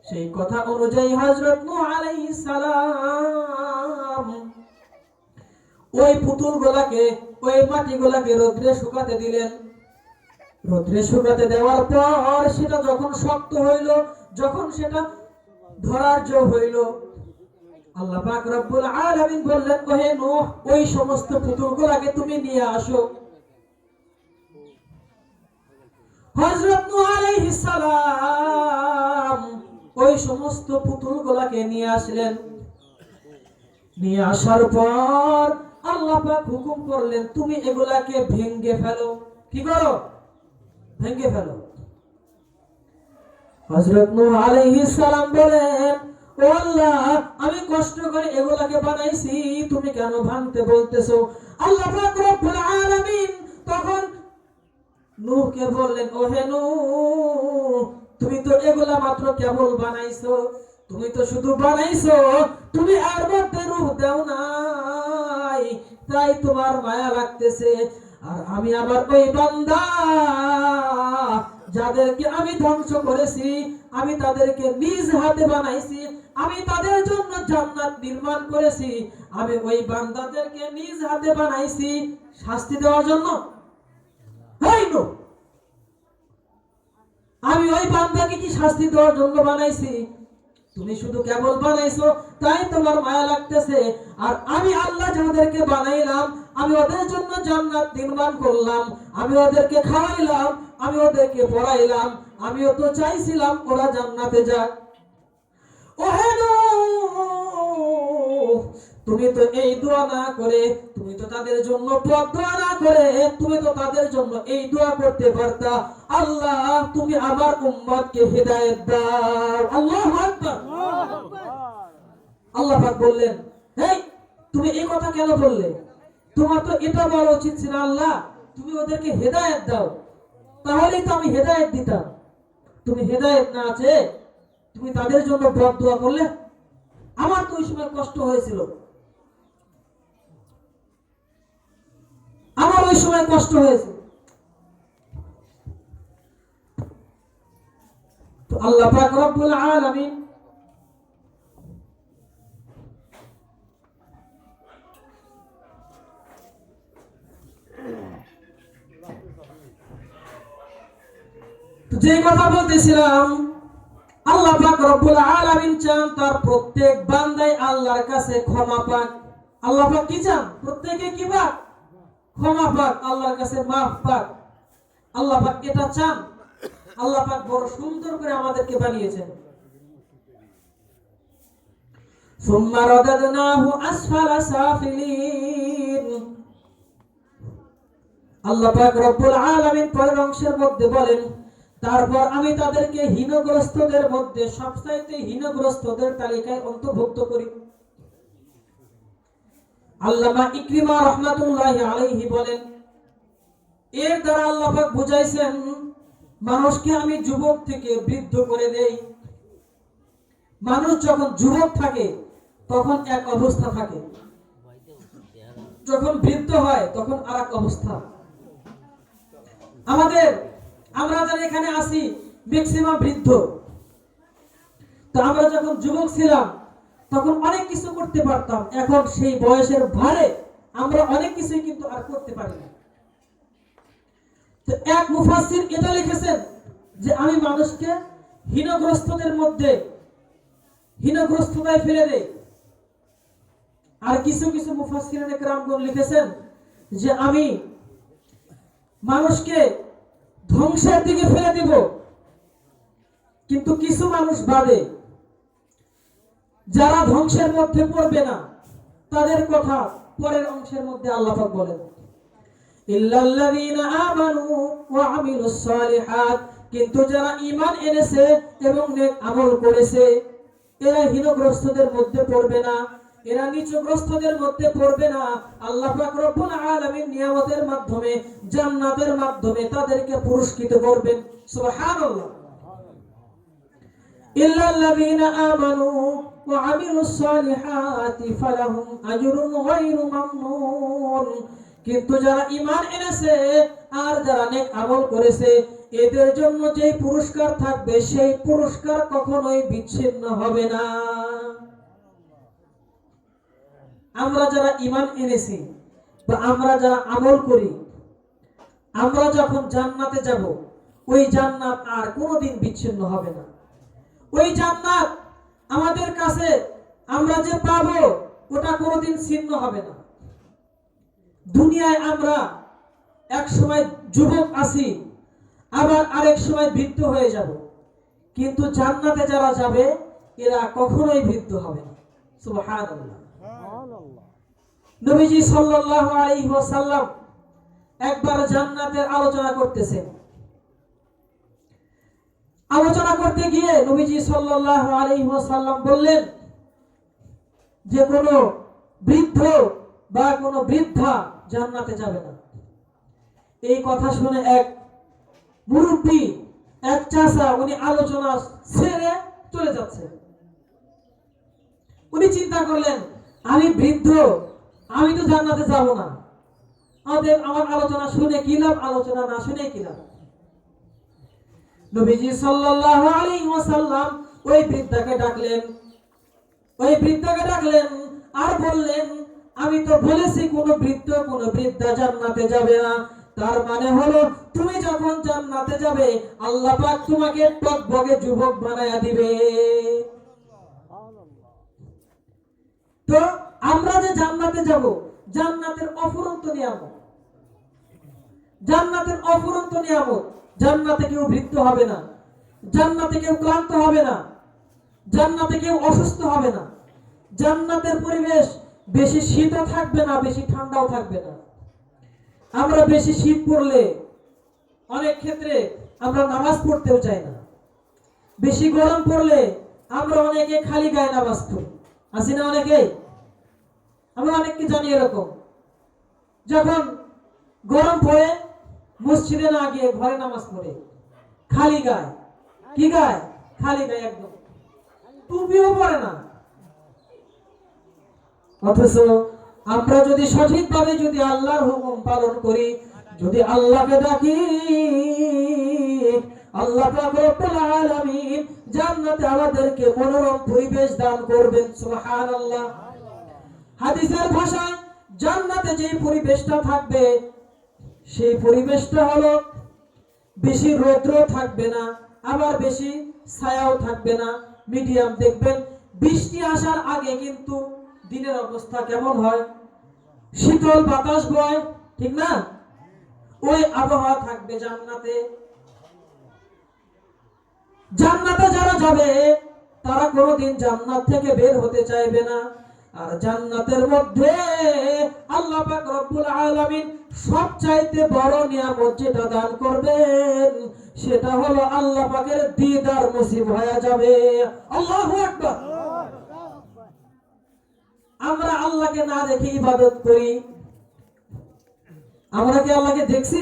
সেই কথা অনুযায়ী হযরত নূহ আলাইহিস সালাম ওই পুতুলগুলোকে, ওই মাটিগুলোকে রোদ্রে শুকাতে দিলেন। রোদ্রে শুকাতে দেওয়ার পর সেটা যখন শক্ত হইল, যখন সেটা ধরার যোগ্য হইল, আল্লাহ পাক রব্বুল আলামিন বললেন, ও হে নূহ, ওই সমস্ত পুতুলগুলোকে তুমি নিয়ে আসো। হযরত নূহ আলাইহিস সালাম ওই সমস্ত পুতুলগুলোকে নিয়ে আসলেন। নিয়ে আসার পর আল্লাহ পাক হুকুম করলেন, তুমি এগুলাকে ভেঙে ফেলো। কি করো? ভেঙে ফেলো। হযরত নূহ আলাইহিস সালাম বলেন, ও আল্লাহ, আমি কষ্ট করে এগুলাকে বানাইছি, তুমি কেন ভাঙতে বলতেছো? আল্লাহ পাক রব্বুল আলামিন তখন নূহকে বললেন, ও হে নূহ, তুমি তো এগুলা মাত্র কেবল বানাইছো, তুমি তো শুধু বানাইছো, তুমি আর মধ্যে রূহ দাও নাই, তাই তোমার মায়া লাগতেছে। আর আমি আবার ওই বান্দা যাদেরকে আমি ধ্বংস করেছি, আমি তাদেরকে নিজ হাতে বানাইছি, আমি তাদের জন্য জান্নাত নির্মাণ করেছি, আমি ওই বান্দাদেরকে নিজ হাতে বানাইছি শাস্তি দেওয়ার জন্য। আমি ওই বান্দাকে কি শাস্তি দেওয়ার জন্য বানাইছি? তুমি শুধু কেবল বানাইছো তাই তোমার মায়া লাগতেছে, আর আমি আল্লাহ যাদেরকে বানাইলাম আমি ওদের জন্য জান্নাত নির্মাণ করলাম, আমি ওদেরকে খাওয়াইলাম, আমি ওদেরকে পড়াইলাম, আমিও তো চাইছিলাম ওরা জান্নাতে যাক। ওহে নূহ, তুমি তো এই দোয়া না করে, তুমি তো তাদের জন্য দোয়া না করে, তুমি তো তাদের জন্য এই দোয়া করতে পারতা, আল্লাহ তুমি আমার উম্মতকে হেদায়েত দাও। আল্লাহু আকবার। আল্লাহ পাক বললেন, এই তুমি এই কথা কেন বললে? তোমার তো এটা বলা উচিত ছিল, আল্লাহ তুমি ওদেরকে হেদায়েত দাও, তাহলেই তো আমি হেদায়েত দিতাম। তুমি হেদায়েত না আছে, তুমি তাদের জন্য দোয়া করলে। আমার তো ওই সময় কষ্ট হয়েছিল, আমার ওই সময় কষ্ট হয়েছে। তো আল্লাহ পাক রব্বুল আলামিন যে কথা বলতেছিলাম, আল্লাহ পাক রব্বুল আলামিন চান তার প্রত্যেক বান্দাই আল্লাহর কাছে ক্ষমা পাক। আল্লাহ পাক কি চান? প্রত্যেকে কি পাক? ক্ষমা পাক, আল্লাহর কাছে মাফ পাক। আল্লাহ পাক এটা চান। আল্লাহ পাক বড় সুন্দর করে আমাদেরকে বানিয়েছেন। সুম্মা রাদাদনাহু আসফালা সাফিলিন। আল্লাহ পাক রব্বুল আলামিন পরের অংশের মধ্যে বলেন, তারপর আমি তাদেরকে হীনগ্রস্তদের মধ্যে সবচাইতে হীনগ্রস্তদের তালিকায় অন্তর্ভুক্ত করি। আল্লামা ইকরিমা রাহমাতুল্লাহি আলাইহি বলেন, এর দ্বারা আল্লাহ পাক বুঝাইছেন মানুষকে আমি যুবক থেকে বৃদ্ধ করে দেই। মানুষ যখন যুবক থাকে তখন এক অবস্থা থাকে, যখন বৃদ্ধ হয় তখন আরেক অবস্থা। আমরা যারা এখানে আছি ম্যাক্সিমাম বৃদ্ধ। তো আমরা যখন যুবক ছিলাম তখন অনেক কিছু করতে পারতাম, এখন সেই বয়সের ভারে আমরা অনেক কিছুই কিন্তু আর করতে পারি না। তো এক মুফাসসির এটা লিখেছেন যে আমি মানুষকে হীনগ্রস্তদের মধ্যে হীনগ্রস্ততায় ফেলে দেই। আর কিছু কিছু মুফাসসিরিনে কেরামগণ লিখেছেন যে আমি মানুষকে ধ্বংসের দিকে ফেলে দিব। কিন্তু কিছু মানুষ বাদে যারা ধ্বংসের মধ্যে পড়বে না তাদের কথা পরের অংশের মধ্যে আল্লাহ পাক বলেন, ইল্লাল্লাযীনা আমানু ওয়া আমিলুস সালিহাত, কিন্তু যারা ঈমান এনেছে এবং নেক আমল করেছে এরা হীনগ্রস্তদের মধ্যে পড়বে না, এরা নিচুগ্রস্তদের মধ্যে পড়বে না। আল্লাহ পাক রব্বুল আলামিন নিয়ামতের মাধ্যমে জান্নাতের মাধ্যমে তাদেরকে পুরস্কৃত করবেন। সুবহানাল্লাহ। ইল্লাল্লাযীনা আমানু ওয়া আমিলুস সালিহাতি ফালাহুম আজরুন গায়রু মামনুন, কিন্তু যারা ঈমান এনেছে আর যারা নেক আমল করেছে এদের জন্য যে পুরস্কার থাকবে সেই পুরস্কার কখনোই বিচ্ছিন্ন হবে না। আমরা যারা ঈমান এনেছি বা আমরা যারা আমল করি, আমরা যখন জান্নাতে যাব ওই জান্নাত আর কোনোদিন বিচ্ছিন্ন হবে না। ওই জান্নাত আমাদের কাছে আমরা যে পাবো ওটা কোনোদিন ছিন্ন হবে না। দুনিয়ায় আমরা এক সময় যুবক আছি, আবার আরেক সময় বৃদ্ধ হয়ে যাব, কিন্তু জান্নাতে যারা যাবে এরা কখনোই বৃদ্ধ হবে না। সুবহানাল্লাহ। নবীজি সাল্লাল্লাহু আলাইহি ওয়াসাল্লাম একবার জান্নাতের আলোচনা করতেছেন। আলোচনা করতে গিয়ে নবীজি সাল্লাল্লাহু আলাইহি ওয়াসাল্লাম বললেন যে কোনো বৃদ্ধ বা কোনো বৃদ্ধা জান্নাতে যাবে না। এই কথা শুনে এক মুরব্বী, এক চাচা, উনি আলোচনা ছেড়ে চলে যাচ্ছে। উনি চিন্তা করলেন আমি বৃদ্ধ, আমি তো জান্নাতে যাব না, আমার আলোচনা শুনে কি লাভ, আলোচনা না শুনে কি লাভ। নবীজি সাল্লাল্লাহু আলাইহি ওয়াসাল্লাম ওই বৃদ্ধাকে ডাকলেন আর বললেন আমি তো বলেছি কোন বৃদ্ধ কোন বৃদ্ধা জান্নাতে যাবে না। তার মানে হলো তুমি যখন জান্নাতে যাবে আল্লাহ পাক তোমাকে টকবগে যুবক বানায়া দিবে। তো আমরা যে জান্নাতে যাব, জান্নাতের অফুরন্ত নিয়ামত, জান্নাতের অফুরন্ত নিয়ামত। জান্নাতে কেউ বৃদ্ধ হবে না, জান্নাতে কেউ ক্লান্ত হবে না, জান্নাতে কেউ অসুস্থ হবে না। জান্নাতের পরিবেশ বেশি শীতও থাকবে না, বেশি ঠান্ডাও থাকবে না। আমরা বেশি শীত পড়লে অনেক ক্ষেত্রে আমরা নামাজ পড়তেও চাই না। বেশি গরম পড়লে আমরা অনেকে খালি গায়ে নামাজ পড়ি, আছি না অনেকে? আমরা অনেককে জানি এরকম, যখন গরম পড়ে মসজিদে না গিয়ে ঘরে নামাজ পড়ে খালি গায়ে। কি গায়ে? খালি গায়ে, একদম টুপিও পরে না। অথচ আমরা যদি সঠিকভাবে যদি আল্লাহর হুকুম পালন করি, যদি আল্লাহকে ডাকি, আল্লাহ পাক রব্বুল আলামিন জান্নাতে আমাদেরকে মনোরম পরিবেশ দান করবেন। সুবহানাল্লাহ। হাদিসের ভাষায় জান্নাতে যে পরিবেশটা থাকবে, সেই পরিবেশটা হলো বেশি রৌদ্র থাকবে না, আবার বেশি ছায়াও থাকবে না, মিডিয়াম। দেখবেন বৃষ্টি আসার আগে কিন্তু দিনের অবস্থা কেমন হয়? শীতল বাতাস বয়, ঠিক না? ওই আবহাওয়া থাকবে জান্নাতে। জান্নাতে যারা যাবে তারা কোনোদিন জান্নাত থেকে বের হতে চাইবে না। আর জান্নাতের মধ্যে আল্লাহ পাক রব্বুল আলামিন সবচাইতে বড় নিয়ামত যেটা দান করবেন, সেটা হলো আল্লাহ পাকের দিদার নসিব হয়ে যাবে। আল্লাহু আকবার। আমরা আল্লাহকে না দেখে ইবাদত করি। আমরা কি আল্লাহকে দেখছি?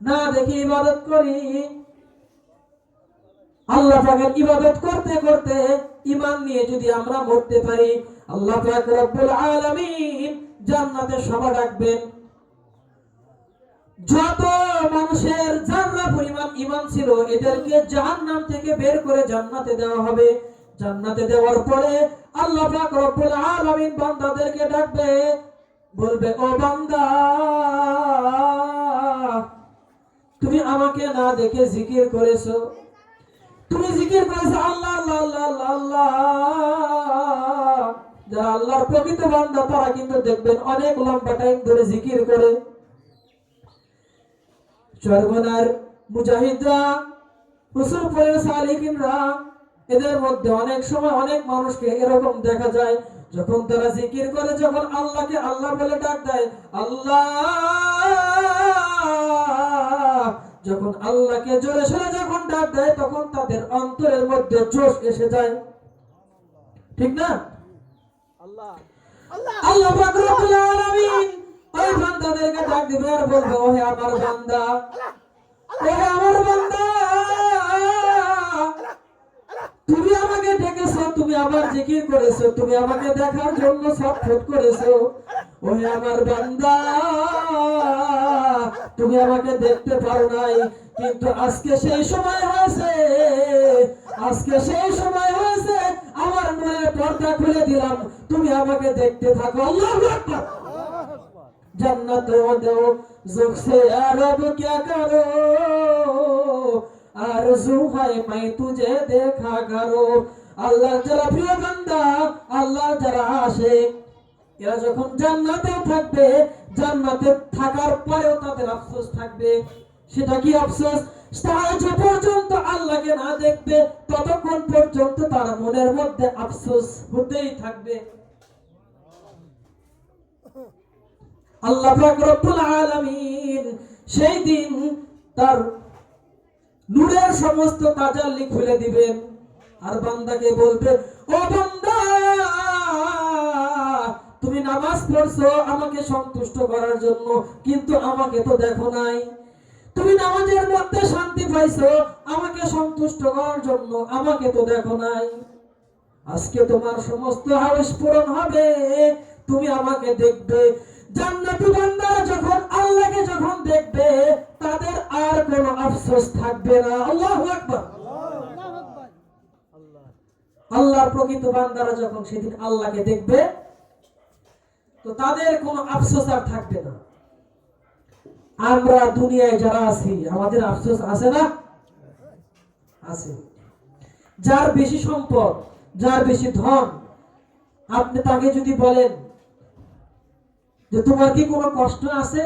না দেখে ইবাদত করি। আল্লাহ পাকের ইবাদত করতে করতে ঈমান নিয়ে যদি আমরা মরতে পারি, আল্লাহ পাক রব্বুল আলামিন জান্নাতে সভা ডাকবেন। যত মানুষের যারা পরিমাণ ঈমান ছিল, এদেরকে জাহান্নাম থেকে বের করে জান্নাতে দেওয়া হবে। জান্নাতে দেওয়ার পরে আল্লাহ পাক রব্বুল আলামিন বান্দাদেরকে ডাকবে, বলবে, ও বান্দা, তুমি আমাকে না দেখে জিকির করেছো, তুমি জিকির করেছো আল্লাহ আল্লাহ আল্লাহ আল্লাহ আল্লাহ। যারা আল্লাহর প্রকৃত বান্দা তারা কিন্তু দেখবেন অনেক লম্বা টাইম ধরে জিকির করে। চরমনার মুজাহিদরা, রসুল পরের সালিকিনরা, এদের মধ্যে অনেক সময় অনেক মানুষকে এরকম দেখা যায়, যখন তারা জিকির করে, যখন আল্লাহকে আল্লাহ বলে ডাক দেয়, আল্লাহ, যখন আল্লাহকে জোরে সোরে যখন ডাক দেয়, তখন তাদের অন্তরের মধ্যে জোশ এসে যায়, ঠিক না? আল্লাহ পাক রব্বুল আলামিন ওই বান্দাদেরকে ডাক দিবে আর বলবে, ওহে আমার বান্দা, ওহে আমার বান্দা, তুমি আমাকে ডেকেছো, তুমি আমার জিকির করেছো, তুমি আমাকে দেখার জন্য ছটফট করেছো। ওহে আমার বান্দা, তুমি আমাকে দেখতে পারো নাই, কিন্তু আজকে সেই সময় হয়েছে, আজকে সেই সময় হয়েছে, আমার মনের পর্দা খুলে দিলাম, তুমি আমাকে দেখতে থাকো। আল্লাহু আকবার। जन्नत दो जुख से अरब क्या करो, आरज़ू है मैं तुझे देखा करो। আল্লাহ যারা প্রিয় বান্দা, আল্লাহ যারা আশিক, এরা যখন জান্নাতে থাকবে, জান্নাতে থাকার পরেও তাদের আফসোস থাকবে। সেটা কি আফসোস? তারা যে পর্যন্ত আল্লাহকে না দেখবে, ততক্ষণ পর্যন্ত তার মনের মধ্যে আফসোস হতেই থাকবে। আল্লাহ পাক রব্বুল আলামিন সেই দিন তার নূরের সমস্ত তাজাল্লি খুলে দিবেন, আর বান্দাকে বলবে, ও বান্দা, তুমি নামাজ পড়ছো আমাকে সন্তুষ্ট করার জন্য, কিন্তু আমাকে তো দেখো নাই। তুমি নামাজের মধ্যে শান্তি পাইছো আমাকে সন্তুষ্ট করার জন্য, আমাকে তো দেখো নাই। আজকে তোমার সমস্ত হাওয়াস পূরণ হবে, তুমি আমাকে দেখবে। জান্নাতি বান্দারা যখন আল্লাহকে যখন দেখবে, তাদের আর কোনো আফসোস থাকবে না। আল্লাহু আকবার। আল্লাহর প্রকৃত বান্দারা যখন সেদিন আল্লাহকে দেখবে, তো তাদের কোনো আফসোস আর থাকবে না। আমরা দুনিয়ায় যারা আছি, আমাদের আফসোস আছে না? আছে। যার বেশি সম্পদ, যার বেশি ধন, আপনি তাকে যদি বলেন যে তোমার কি কোনো কষ্ট আছে,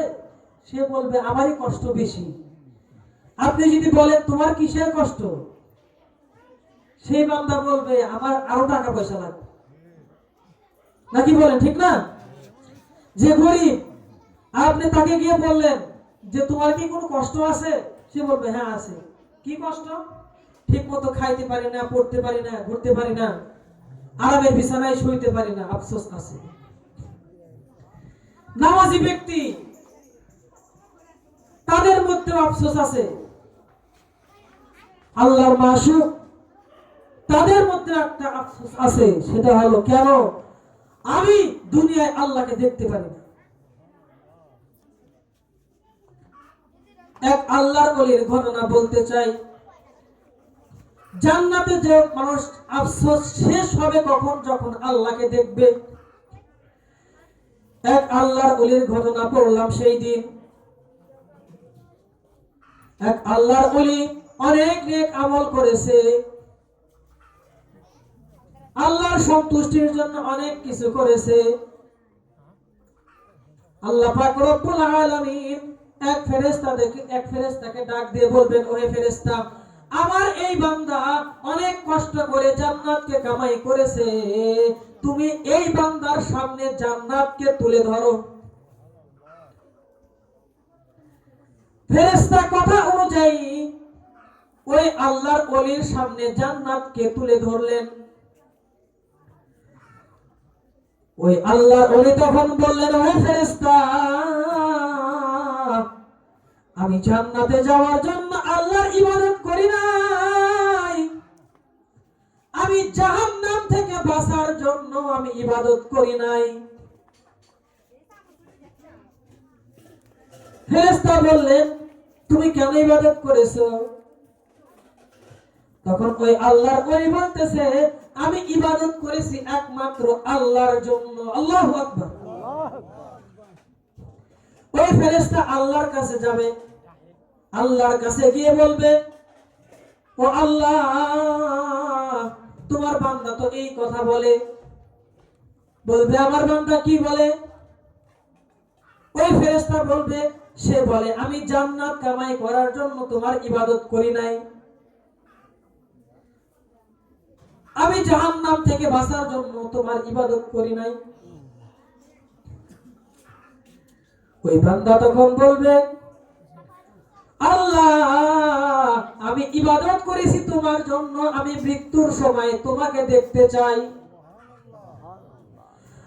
সে বলবে আমারই কষ্ট বেশি। আপনি যদি বলেন তোমার কিসের কষ্ট, সেই বান্দা বলবে আমার আরো টাকা পয়সা লাগবে। নাকি বলেন, ঠিক না? যে গরিব, আপনি তাকে গিয়ে বললেন যে তোমার কি কোনো কষ্ট আছে, সে বলবে হ্যাঁ আছে। কি কষ্ট? ঠিক মতো খাইতে পারি না, পড়তে পারি না, ঘুরতে পারি না, আরামের বিছানায় শুইতে পারি না, আফসোস আছে। নামাজি ব্যক্তি, তাদের মধ্যে আফসোস আছে। আল্লাহর মাসুক, তাদের মধ্যে একটা আফসোস আছে, সেটা হলো কেন আমি দুনিয়ায় আল্লাহকে দেখতে পারি না। এক আল্লাহর ওলির ঘটনা বলতে চাই। জান্নাতে যে মানুষ আফসোস শেষ হবে কখন, যখন আল্লাহকে দেখবে। এক আল্লাহর ওলির ঘটনা পড়লাম সেই দিন। এক আল্লাহর ওলি অনেক নেক আমল করেছে, আল্লাহর সন্তুষ্টির জন্য অনেক কিছু করেছে। আল্লাহ পাক রব্বুল আলামিন এক ফেরেশতাকে ডাক দিয়ে বলবেন, ওহে ফেরেশতা, আমার এই বান্দা অনেক কষ্ট করে জান্নাতকে কামাই করেছে, তুমি এই বান্দার সামনে জান্নাতকে তুলে ধরো। ফেরেশতা কথা অনুযায়ী ওই আল্লাহর ওলির সামনে জান্নাতকে তুলে ধরলেন। ওই আল্লাহর ওলি তখন বললেন, ওহে ফেরেশতা, আমি জান্নাতে যাওয়ার জন্য আল্লাহর ইবাদত করি নাই, আমি জাহান্নাম থেকে বাঁচার জন্য আমি ইবাদত করি নাই। ফেরেশতা বললেন, তুমি কেন ইবাদত করেছো? তখন ওই আল্লাহর ওলি বলতেছে, আমি ইবাদত করেছি একমাত্র আল্লাহর জন্য। আল্লাহু আকবার। ওই ফেরেশতা আল্লাহর কাছে যাবে, আল্লাহর কাছে গিয়ে বলবে, ও আল্লাহ, তোমার বান্দা তো এই কথা বলে। বলবে, আমার বান্দা কি বলে? ওই ফেরেশতা বলবে, সে বলে আমি জান্নাত কামাই করার জন্য তোমার ইবাদত করি নাই, আমি জাহান্নাম থেকে বাঁচার জন্য তোমার ইবাদত করি নাই। ওই বান্দা তখন বলবে, আল্লাহ, আমি ইবাদত করেছি তোমার জন্য, আমি মৃত্যুর সময় তোমাকে দেখতে চাই।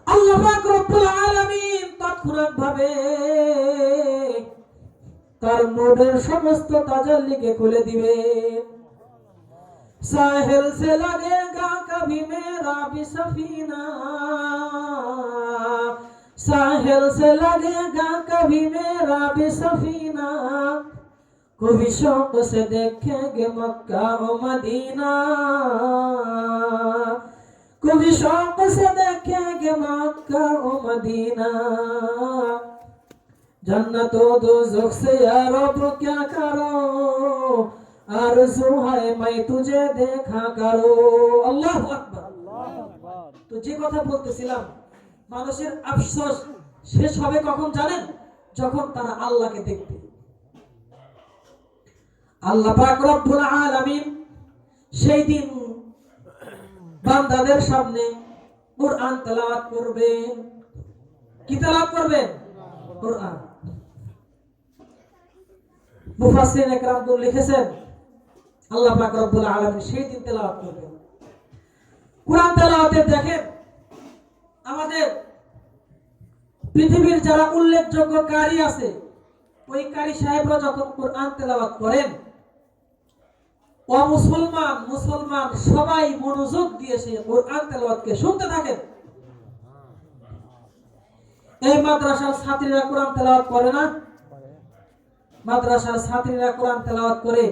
আল্লাহ পাক রব্বুল আলামিন তৎক্ষণাৎ ভাবে তার নূরের সমস্ত তাজাল্লিকে খুলে দিবে। साहिल से लगेगा कभी मेरा भी सफीना, साहिल से लगेगा कभी मेरा भी सफीना, कभी शौक से देखेंगे मक्का और मदीना, कभी शौक से देखेंगे मक्का और मदीना, जन्नतों दोज़ख से या रब क्या करो, आरज़ू है मैं तुझे देखा करो। আল্লাহু আকবার। তো যে কথা বলতেছিলাম, মানুষের আফসোস শেষ হবে কখন জানেন? যখন তারা আল্লাহকে দেখবে। আল্লাহ পাক রব্বুল আলামিন সেই দিন বান্দাদের সামনে কুরআন তেলাওয়াত করবেন। কি তেলাওয়াত করবেন? কুরআন। মুফাসসিরিন ইকরাম লিখেছেন, আল্লাহ পাক রব্বুল আলামিন সেই দিন তেলাওয়াত করবেন। কুরআন তেলাওয়াতে দেখেন, আমাদের পৃথিবীর যারা উল্লেখযোগ্য কারি আছে, ওই কারি সাহেবরা যখন কুরআন তেলাওয়াত করেন, ও মুসলমান সবাই মনোযোগ দিয়ে সে কুরআন তেলাওয়াতকে শুনতে থাকেন। এই মাদ্রাসার ছাত্রীরা কোরআন তেলাওয়াত করে না? মাদ্রাসার ছাত্রীরা কোরআন তেলাওয়াত করে,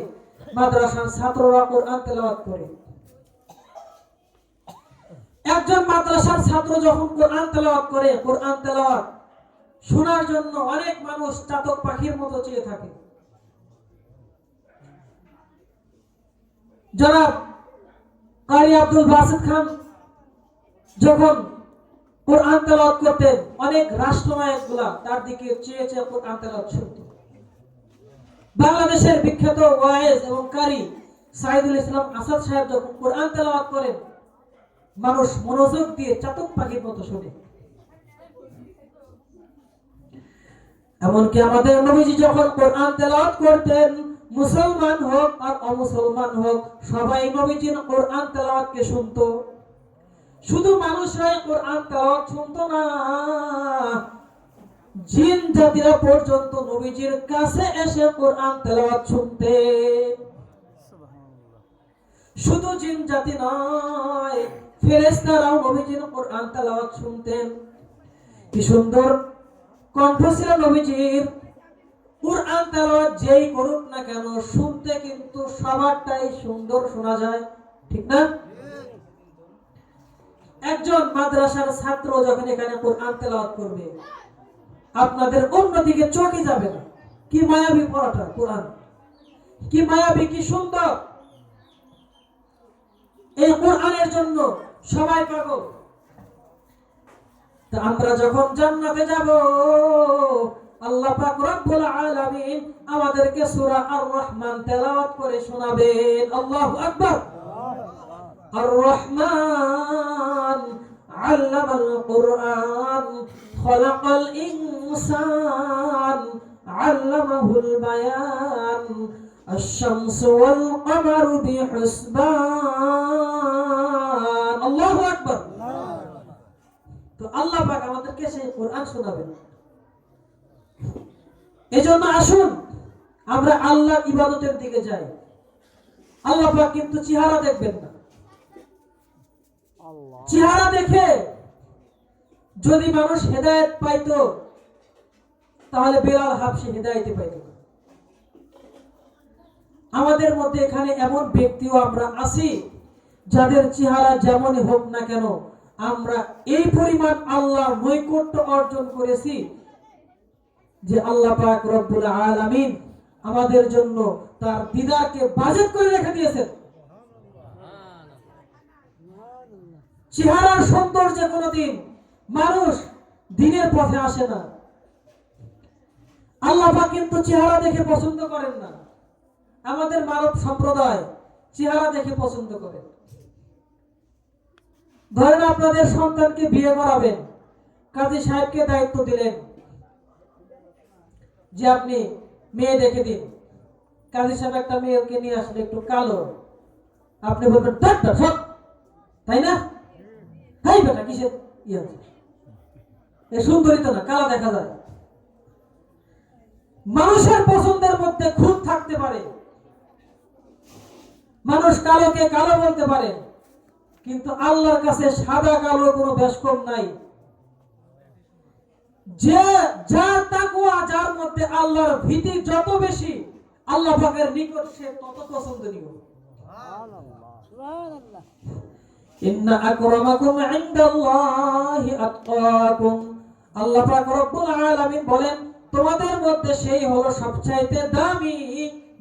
মাদ্রাসার ছাত্ররা কোরআন তেলাওয়াত করে। একজন মাদ্রাসার ছাত্র যখন কোরআন তেলাওয়াত করে, কোরআন তেলাওয়াত শোনার জন্য অনেক মানুষ চাতক পাখির মতো চেয়ে থাকে। জনাব কারি আব্দুল বাসিত খান যখন কোরআন তেলাওয়াত করতেন, অনেক রাষ্ট্রনায়কগুলা তার দিকে চেয়ে চেয়ে কোরআন তেলাওয়াত শুনতো। বাংলাদেশের বিখ্যাত ওয়াইজ এবং কারি সাইদুল ইসলাম আসাদ সাহেব যখন কোরআন তেলাওয়াত করেন, মানুষ মনোযোগ দিয়ে চাতক পাখির মতো শুনে। এমনকি আমাদের নবীজি যখন কোরআন তেলাওয়াত করতেন, মুসলমান হোক আর অমুসলমান হোক সবাই নবীজির কোরআন তেলাওয়াতকে শুনতো। শুধু মানুষরাই কোরআন তেলাওয়াত শুনতো না, জিন জাতিরা পর্যন্ত নবীজির কাছে এসে কোরআন তেলাওয়াত শুনতেন। শুধু জিন জাতি নয়, ফেরেশতারাও নবীজির কোরআন তেলাওয়াত শুনতেন। কি সুন্দর কণ্ঠ ছিল নবীজির। কোরআন তেলাওয়াত যেই করুক না কেন, শুনতে কিন্তু সবারটাই সুন্দর শোনা যায়, ঠিক না? একজন মাদ্রাসার ছাত্র যখন এখানে কোরআন তেলাওয়াত করবে, আপনাদের অন্যদিকে চোখই যাবে না। কি মায়াবী পড়াটা কোরআন, কি মায়াবী, কি সুন্দর। এই কোরআনের জন্য সবাই পাগল। তা আমরা যখন জান্নাতে যাব, আল্লাহ পাক রব্বুল আলামিন আমাদেরকে সূরা আর রহমান তেলাওয়াত করে শোনাবেন। আল্লাহু আকবার। আর রহমান আল্লামাল কুরআন খলাকাল ইনসান আল্লামাহুল বায়ান আশ-শামসু ওয়াল কমারু বিহুসবান। আল্লাহু আকবার। তো আল্লাহ পাক আমাদেরকে সেই কোরআন শোনাবেন। এজন্য আসুন আমরা আল্লাহর ইবাদতের দিকে যাই। আল্লাহ পাক কিন্তু চেহারা দেখবেন না। চেহারা দেখে যদি মানুষ হেদায়েত পাইতো, তাহলে বেলাল হাবশী হেদায়েত পাইতো না। আমাদের মধ্যে এখানে এমন ব্যক্তিও আমরা আছি যাদের চেহারা যেমনই হোক না কেন, আমরা এই পরিমাণ আল্লাহর নৈকট্য অর্জন করেছি যে আল্লাহ পাক রব্বুল আলামিন আমাদের জন্য তার দিদারকে বাজেট করে রেখে দিয়েছেন। চেহারার সৌন্দর্যে কোনোদিন মানুষ দিনের পথে আসে না। আল্লাহ পাক কিন্তু চেহারা দেখে পছন্দ করেন না। আমাদের মানব সম্প্রদায় চেহারা দেখে পছন্দ করে। ধরেন আপনাদের সন্তানকে বিয়ে করাবেন, কাজী সাহেবকে দায়িত্ব দিলেন যে আপনি মেয়ে দেখে দিন। কাজী সাহেব একটা মেয়েকে নিয়ে আসলে একটু কালো, আপনি বলবেন সব, তাই না? তাই বেটা কিসের ইয়ে আছে, এ সুন্দরী তো না, কালো দেখা যায়। মানুষের পছন্দের মধ্যে খুঁত থাকতে পারে, মানুষ কালোকে কালো বলতে পারে, কিন্তু আল্লাহর কাছে সাদা কালো কোনো বেশকম নাই। যে যার তাকওয়া, যার মধ্যে আল্লাহর ভীতি যত বেশি, আল্লাহ পাকের নিকট সে তত পছন্দনীয়। সুবহানাল্লাহ। ইন্না আকরামাকুম ইনদাল্লাহি আতকাকুম। আল্লাহ পাক রব্বুল আলামিন বলেন, তোমাদের মধ্যে সেই হলো সবচাইতে দামি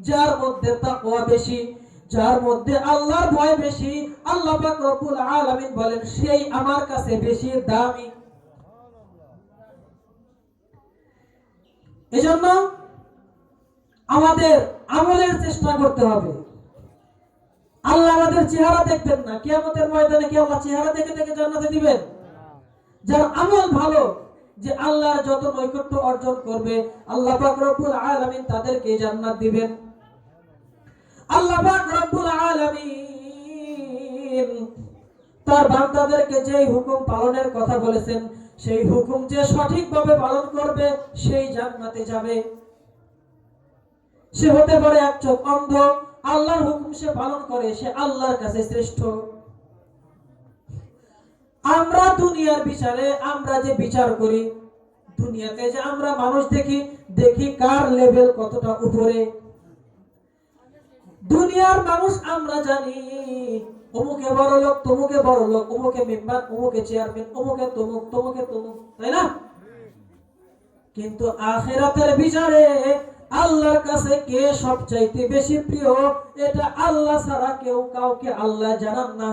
যার মধ্যে তাকওয়া বেশি, যার মধ্যে আল্লাহর ভয় বেশি। আল্লাহ পাক রব্বুল আলামিন বলেন, সেই আমার কাছে বেশি দামি। এজন্য আমাদের আমলের চেষ্টা করতে হবে। আল্লাহ আমাদের চেহারা দেখবেন না। কিয়ামতের ময়দানে কি আল্লাহ চেহারা দেখে দেখে জান্নাতে দিবেন? যার আমল ভালো, যে আল্লাহর যত নৈকট্য অর্জন করবে, আল্লাহ পাক রব্বুল আলামিন তাদেরকে জান্নাত দিবেন। আল্লাহ পাক রব্বুল আলামিন তার বান্দাদেরকে যেই হুকুম পালনের কথা বলেছেন, সেই হুকুম যে সঠিকভাবে পালন করবে সেই জান্নাতে যাবে। সে হতে পারে এক চোখ অন্ধ, আল্লাহর হুকুম সে পালন করে, সে আল্লাহর কাছে শ্রেষ্ঠ। আমরা দুনিয়ার বিচারে, আমরা যে বিচার করি দুনিয়াতে, যে আমরা মানুষ দেখি কার লেভেল কতটা উপরে। দুনিয়ার মানুষ আমরা জানি অমুকে বড় লোক, তমুকে বড় লোক, অমুকে মেম্বার, অমুকে চেয়ারম্যান, অমুকে তমুক, তমুকে তমুক, তাই না? কিন্তু আখিরাতের বিচারে আল্লাহর কাছে কে সবচাইতে বেশি প্রিয়, এটা আল্লাহ ছাড়া কেউ কাউকে আল্লাহ জানান না।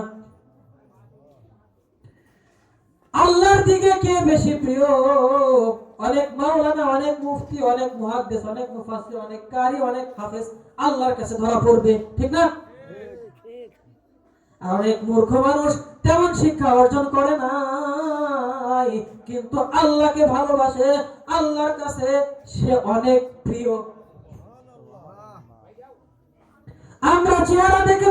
আল্লাহর দিকে কে বেশি প্রিয়? অনেক মাওলানা, অনেক মুফতি, অনেক মুহাদ্দিস, অনেক মুফাসসির, অনেক কারি, অনেক হাফেজ আল্লাহর কাছে ধরা পড়বে, ঠিক না? আর অনেক মূর্খ মানুষ তেমন শিক্ষা অর্জন করে নাই, কিন্তু আল্লাহকে ভালোবাসে, আল্লাহর কাছে সে অনেক প্রিয়। আমরা চেহারা দেখে